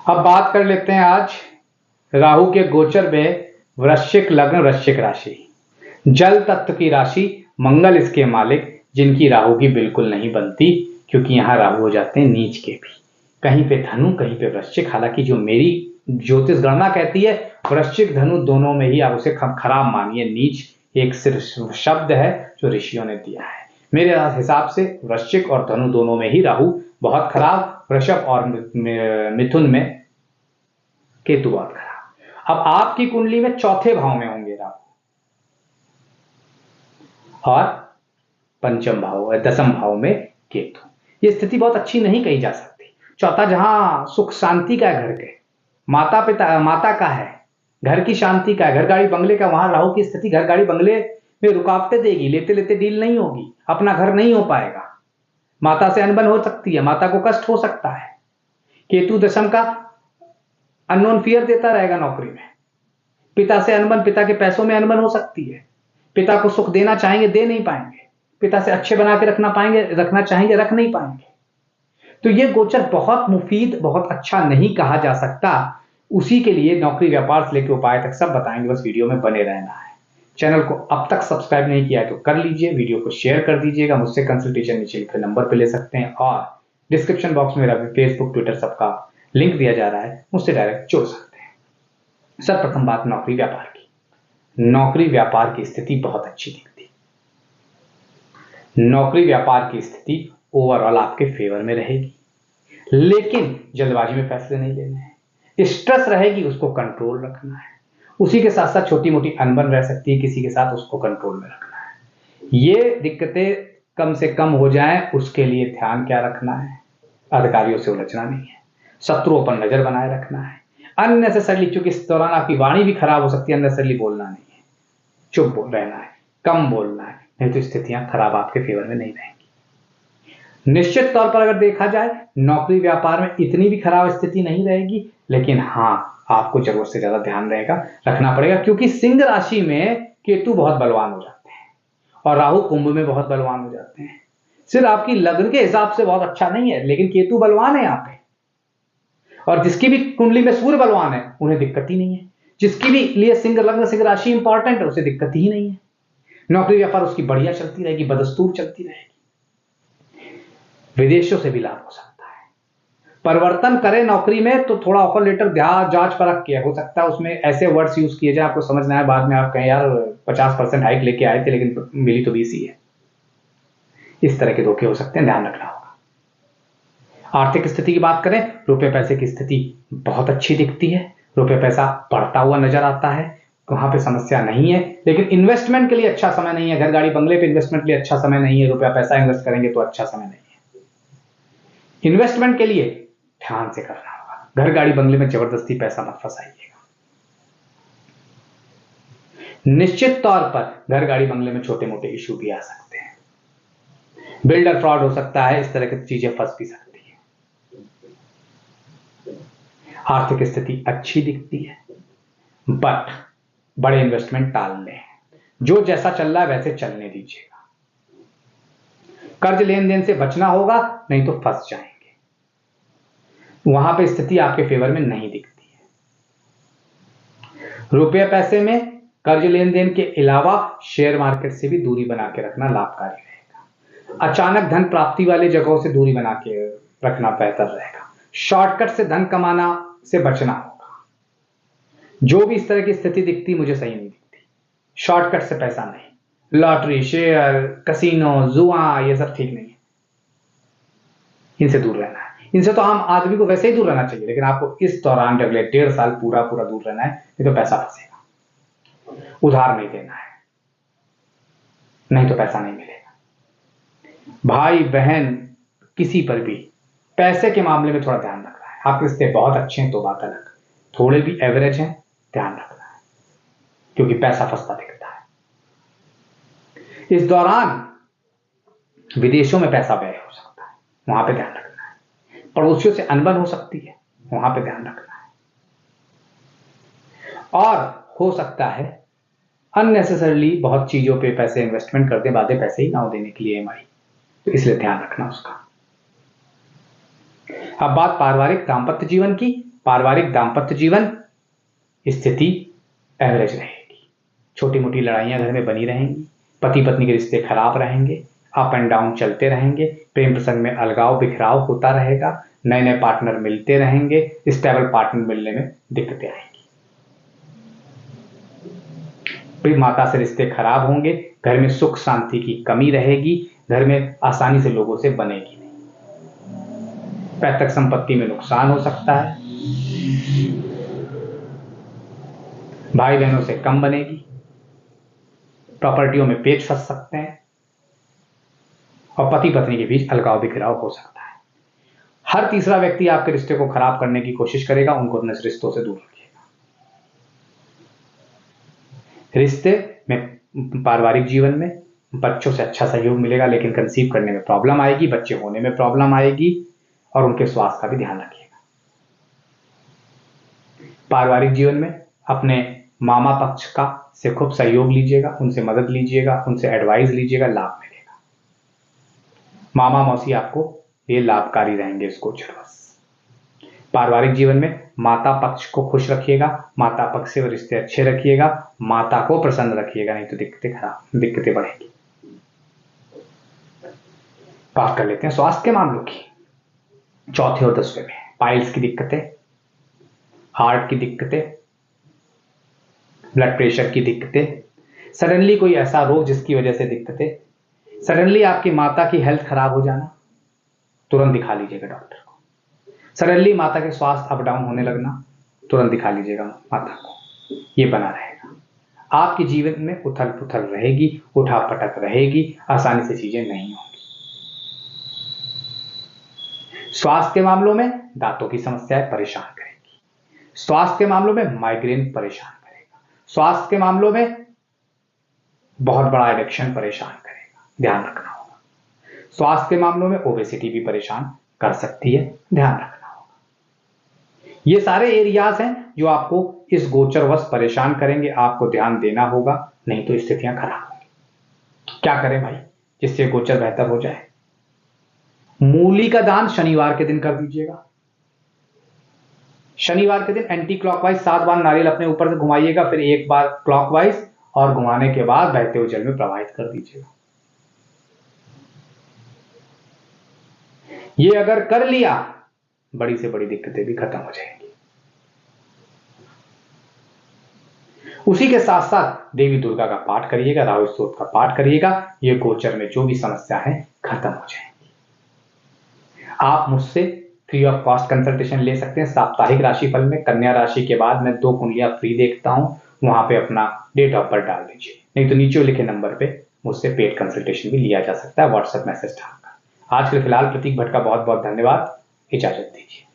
अब बात कर लेते हैं आज राहु के गोचर में वृश्चिक लग्न, वृश्चिक राशि, जल तत्व की राशि, मंगल इसके मालिक, जिनकी राहु की बिल्कुल नहीं बनती क्योंकि यहां राहु हो जाते हैं नीच के भी, कहीं पे धनु कहीं पे वृश्चिक। हालांकि जो मेरी ज्योतिष गणना कहती है वृश्चिक धनु दोनों में ही आप उसे खराब मानिए, नीच एक सिर्फ शब्द है जो ऋषियों ने दिया है। मेरे हिसाब से वृश्चिक और धनु दोनों में ही राहु बहुत खराब, वृषभ और मिथुन में केतु बहुत खराब। अब आपकी कुंडली में चौथे भाव में होंगे राहु और पंचम भाव, दसम भाव में केतु। ये स्थिति बहुत अच्छी नहीं कही जा सकती। चौथा जहां सुख शांति का है, घर के माता पिता माता का है, घर की शांति का है, घर गाड़ी बंगले का, वहां राहु की स्थिति घर गाड़ी बंगले में रुकावटें देगी, लेते लेते डील नहीं होगी, अपना घर नहीं हो पाएगा, माता से अनबन हो सकती है, माता को कष्ट हो सकता है। केतु दशम का अननोन फियर देता रहेगा नौकरी में, पिता से अनबन, पिता के पैसों में अनबन हो सकती है, पिता को सुख देना चाहेंगे दे नहीं पाएंगे, पिता से अच्छे बना के रखना चाहेंगे रख नहीं पाएंगे। तो ये गोचर बहुत मुफीद, बहुत अच्छा नहीं कहा जा सकता। उसी के लिए नौकरी व्यापार से लेकर उपाय तक सब बताएंगे, बस वीडियो में बने रहना है। चैनल को अब तक सब्सक्राइब नहीं किया है तो कर लीजिए, वीडियो को शेयर कर दीजिएगा, मुझसे कंसल्टेशन नीचे लिखे नंबर पे ले सकते हैं और डिस्क्रिप्शन बॉक्स में मेरा फेसबुक ट्विटर सबका लिंक दिया जा रहा है, मुझसे डायरेक्ट जुड़ सकते हैं। सर्वप्रथम बात नौकरी व्यापार की। नौकरी व्यापार की स्थिति बहुत अच्छी दिखती, नौकरी व्यापार की स्थिति ओवरऑल आपके फेवर में रहेगी, लेकिन जल्दबाजी में फैसले नहीं लेने हैं, स्ट्रेस रहेगी उसको कंट्रोल रखना है, उसी के साथ साथ छोटी मोटी अनबन रह सकती है किसी के साथ, उसको कंट्रोल में रखना है। ये दिक्कतें कम से कम हो जाएं उसके लिए ध्यान क्या रखना है, अधिकारियों से उलझना नहीं है, शत्रुओं पर नजर बनाए रखना है, अननेसेसरली, क्योंकि इस दौरान आपकी वाणी भी खराब हो सकती है, अननेसेसरली बोलना नहीं है, चुप बोल रहना है, कम बोलना है, नहीं तो स्थितियां खराब आपके फेवर में नहीं रहेंगी। निश्चित तौर पर अगर देखा जाए नौकरी व्यापार में इतनी भी खराब स्थिति नहीं रहेगी, लेकिन हाँ आपको जरूरत से ज्यादा ध्यान रखना पड़ेगा, क्योंकि सिंह राशि में केतु बहुत बलवान हो जाते हैं और राहु कुंभ में बहुत बलवान हो जाते हैं। सिर्फ आपकी लग्न के हिसाब से बहुत अच्छा नहीं है, लेकिन केतु बलवान है यहाँ पे, और जिसकी भी कुंडली में सूर्य बलवान है उन्हें दिक्कत ही नहीं है, जिसकी भी लिए सिंह लग्न सिंह राशि इंपॉर्टेंट है उसे दिक्कत ही नहीं है। नौकरी व्यापार उसकी बढ़िया चलती रहेगी, बदस्तूर चलती रहेगी, विदेशों से भी लाभ हो सकता है। परिवर्तन करें नौकरी में तो थोड़ा ऑफर लेटर जांच परख किया, हो सकता है उसमें ऐसे वर्ड्स यूज किए जाए आपको समझ ना आए, बाद में आप कहें यार 50% हाइक लेके आए थे लेकिन मिली तो 20 ही है। इस तरह के धोखे हो सकते हैं, ध्यान रखना होगा। आर्थिक स्थिति की बात करें, रुपए पैसे की स्थिति बहुत अच्छी दिखती है, रुपए पैसा बढ़ता हुआ नजर आता है, वहां पे समस्या नहीं है, लेकिन इन्वेस्टमेंट के लिए अच्छा समय नहीं है, घर गाड़ी बंगले पे इन्वेस्टमेंट के लिए अच्छा समय नहीं है, रुपया पैसा इन्वेस्ट करेंगे तो अच्छा समय नहीं है। इन्वेस्टमेंट के लिए ध्यान से करना होगा, घर गाड़ी बंगले में जबरदस्ती पैसा मत फंसाइएगा। निश्चित तौर पर घर गाड़ी बंगले में छोटे मोटे इश्यू भी आ सकते हैं, बिल्डर फ्रॉड हो सकता है, इस तरह की चीजें फंस भी सकती है। आर्थिक स्थिति अच्छी दिखती है, बट बड़े इन्वेस्टमेंट टाल लें, जो जैसा चल रहा है वैसे चलने दीजिएगा। कर्ज लेन देन से बचना होगा, नहीं तो फंस जाएंगे, वहां पे स्थिति आपके फेवर में नहीं दिखती है। रुपये पैसे में कर्ज लेन देन के अलावा शेयर मार्केट से भी दूरी बना के रखना लाभकारी रहेगा। अचानक धन प्राप्ति वाले जगहों से दूरी बना के रखना बेहतर रहेगा। शॉर्टकट से धन कमाना से बचना होगा। जो भी इस तरह की स्थिति दिखती मुझे सही नहीं दिखती, शॉर्टकट से पैसा नहीं, लॉटरी, शेयर, कसिनो, जुआ, ये सब ठीक नहीं है, इनसे दूर रहना है। इनसे तो आम आदमी को वैसे ही दूर रहना चाहिए, लेकिन आपको इस दौरान अगले 1.5 साल पूरा दूर रहना है, नहीं तो पैसा फंसेगा। उधार नहीं देना है, नहीं तो पैसा नहीं मिलेगा। भाई बहन किसी पर भी पैसे के मामले में थोड़ा ध्यान रखना है। आपके रिश्ते बहुत अच्छे हैं तो बात अलग, थोड़े भी एवरेज हैं ध्यान रखना है, क्योंकि पैसा फंसता दिखता है। इस दौरान विदेशों में पैसा व्यय हो सकता है, वहां पे ध्यान रखना है। पड़ोसियों से अनबन हो सकती है, वहां पे ध्यान रखना है। और हो सकता है अननेसेसरली बहुत चीजों पे पैसे इन्वेस्टमेंट करते बाद पैसे ही ना हो देने के लिए EMI, तो इसलिए ध्यान रखना उसका। अब बात पारिवारिक दाम्पत्य जीवन की। पारिवारिक दाम्पत्य जीवन स्थिति एवरेज रहेगी। छोटी मोटी लड़ाइयां घर में बनी रहेंगी, पति पत्नी के रिश्ते खराब रहेंगे, अप एंड डाउन चलते रहेंगे, प्रेम प्रसंग में अलगाव बिखराव होता रहेगा, नए नए पार्टनर मिलते रहेंगे, स्टेबल पार्टनर मिलने में दिक्कतें आएंगी। फिर माता से रिश्ते खराब होंगे, घर में सुख शांति की कमी रहेगी, घर में आसानी से लोगों से बनेगी नहीं, पैतृक संपत्ति में नुकसान हो सकता है, भाई बहनों से कम बनेगी, प्रॉपर्टियों में पेच फंस सकते हैं और पति पत्नी के बीच अलगाव बिखराव हो सकता है। हर तीसरा व्यक्ति आपके रिश्ते को खराब करने की कोशिश करेगा, उनको अपने रिश्तों से दूर रखिएगा। रिश्ते में पारिवारिक जीवन में बच्चों से अच्छा सहयोग मिलेगा, लेकिन कंसीव करने में प्रॉब्लम आएगी, बच्चे होने में प्रॉब्लम आएगी और उनके स्वास्थ्य का भी ध्यान रखिएगा। पारिवारिक जीवन में अपने मामा पक्ष का से खूब सहयोग लीजिएगा, उनसे मदद लीजिएगा, उनसे एडवाइस लीजिएगा, लाभ मिलेगा। मामा मौसी आपको ये लाभकारी रहेंगे इस गोचर वर्ष। पारिवारिक जीवन में माता पक्ष को खुश रखिएगा, माता पक्ष से रिश्ते अच्छे रखिएगा, माता को प्रसन्न रखिएगा, नहीं तो दिक्कतें बढ़ेंगी। बात कर लेते हैं स्वास्थ्य के मामलों की। चौथे और 10वें में पाइल्स की दिक्कतें, हार्ट की दिक्कतें, ब्लड प्रेशर की दिक्कतें, सडनली कोई ऐसा रोग जिसकी वजह से दिक्कतें, सडनली आपकी माता की हेल्थ खराब हो जाना, तुरंत दिखा लीजिएगा डॉक्टर को। सडनली माता के स्वास्थ्य अप डाउन होने लगना, तुरंत दिखा लीजिएगा माता को। ये बना रहेगा। आपके जीवन में उथल पुथल रहेगी, उठा पटक रहेगी, आसानी से चीजें नहीं होंगी। स्वास्थ्य के मामलों में दांतों की समस्याएं परेशान करेगी, स्वास्थ्य के मामलों में माइग्रेन परेशान करेगा, स्वास्थ्य के मामलों में बहुत बड़ा एडिक्शन परेशान करेगा, ध्यान रखना होगा। स्वास्थ्य के मामलों में ओबेसिटी भी परेशान कर सकती है, ध्यान रखना होगा। ये सारे एरियाज हैं जो आपको इस गोचरवश परेशान करेंगे, आपको ध्यान देना होगा, नहीं तो स्थितियां खराब होंगी। क्या करें भाई जिससे गोचर बेहतर हो जाए? मूली का दान शनिवार के दिन कर दीजिएगा। शनिवार के दिन एंटी क्लॉकवाइज 7 बार नारियल अपने ऊपर से घुमाइएगा, फिर 1 बार क्लॉकवाइज और घुमाने के बाद बहते हुए जल में प्रवाहित कर दीजिएगा। ये अगर कर लिया, बड़ी से बड़ी दिक्कतें भी खत्म हो जाएंगी। उसी के साथ साथ देवी दुर्गा का पाठ करिएगा, राहु स्तोत्र का पाठ करिएगा, ये गोचर में जो भी समस्या है खत्म हो जाएंगी। आप मुझसे फ्री ऑफ कॉस्ट कंसल्टेशन ले सकते हैं। साप्ताहिक राशिफल में कन्या राशि के बाद मैं 2 कुंडलियां फ्री देखता हूं, वहां पे अपना डेट ऑफ बर्थ डाल दीजिए, नहीं तो नीचे लिखे नंबर पे मुझसे पेड कंसल्टेशन भी लिया जा सकता है, व्हाट्सएप मैसेज डालकर। आज के फिलहाल प्रतीक भट्ट का बहुत बहुत धन्यवाद, इजाजत दीजिए।